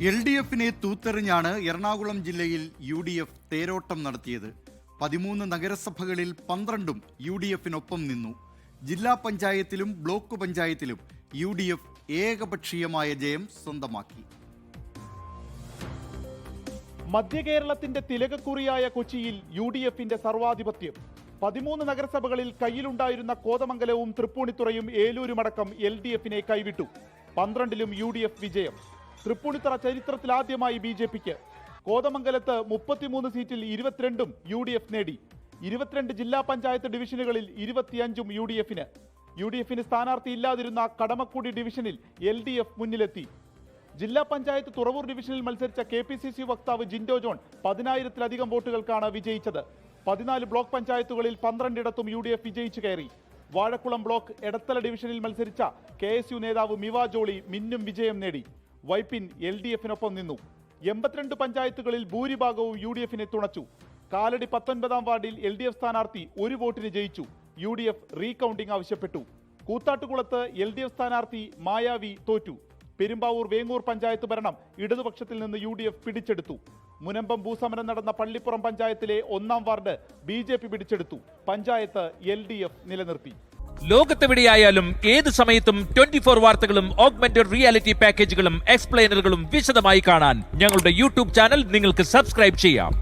LDFിനെ തൂത്തെറിഞ്ഞാണ് എറണാകുളം ജില്ലയിൽ UDF തേരോട്ടം നടത്തിയത്. 13 നഗരസഭകളിൽ 12ഉം UDFിനൊപ്പം നിന്നു. ജില്ലാ പഞ്ചായത്തിലും ബ്ലോക്ക് പഞ്ചായത്തിലും UDF ഏകപക്ഷീയമായ ജയം സ്വന്തമാക്കി. മധ്യകേരളത്തിന്റെ തിലകക്കുറിയായ കൊച്ചിയിൽ UDFിന്റെ സർവാധിപത്യം. 13 നഗരസഭകളിൽ കയ്യിലുണ്ടായിരുന്ന കോതമംഗലവും തൃപ്പൂണിത്തുറയും ഏലൂരുമടക്കം LDFിനെ കൈവിട്ടു. 12ലും UDF വിജയം. തൃപ്പൂണിത്തുറ ചരിത്രത്തിലാദ്യമായി BJPക്ക്. കോതമംഗലത്ത് 33 സീറ്റിൽ 22ഉം UDF നേടി. 22 ജില്ലാ പഞ്ചായത്ത് ഡിവിഷനുകളിൽ 25ഉം UDFിന്. UDFിന് സ്ഥാനാർത്ഥി ഇല്ലാതിരുന്ന കടമക്കുടി ഡിവിഷനിൽ LDF മുന്നിലെത്തി. ജില്ലാ പഞ്ചായത്ത് തുറവൂർ ഡിവിഷനിൽ മത്സരിച്ച KPCC വക്താവ് ജിൻഡോ ജോൺ 10,000-ലധികം വോട്ടുകൾക്കാണ് വിജയിച്ചത്. 14 ബ്ലോക്ക് പഞ്ചായത്തുകളിൽ 12ഇടത്തും UDF വിജയിച്ചു കയറി. വാഴക്കുളം ബ്ലോക്ക് എടത്തല ഡിവിഷനിൽ മത്സരിച്ച KSU നേതാവ് മിവ ജോളി മിന്നും വിജയം നേടി. വൈപ്പിൻ LDFിനൊപ്പം നിന്നു. 82 പഞ്ചായത്തുകളിൽ ഭൂരിഭാഗവും UDFിനെ തുണച്ചു. കാലടി 19ാം വാർഡിൽ LDF സ്ഥാനാർത്ഥി 1 വോട്ടിന് ജയിച്ചു. UDF റീകൗണ്ടിംഗ് ആവശ്യപ്പെട്ടു. കൂത്താട്ടുകുളത്ത് LDF സ്ഥാനാർത്ഥി മായാവി തോറ്റു. പെരുമ്പാവൂർ വേങ്ങൂർ പഞ്ചായത്ത് ഭരണം ഇടതുപക്ഷത്തിൽ നിന്ന് UDF പിടിച്ചെടുത്തു. മുനമ്പം ഭൂസമരം നടന്ന പള്ളിപ്പുറം പഞ്ചായത്തിലെ 1ാം വാർഡ് BJP പിടിച്ചെടുത്തു. പഞ്ചായത്ത് LDF നിലനിർത്തി. ലോകത്തെവിടെയായാലും ഏത് സമയത്തും 24 വാർത്തകളും ഓഗ്മെന്റഡ് റിയാലിറ്റി പാക്കേജുകളും എക്സ്പ്ലെയിനറുകളും വിശദമായി കാണാൻ ഞങ്ങളുടെ YouTube ചാനൽ നിങ്ങൾക്ക് സബ്സ്ക്രൈബ് ചെയ്യാം.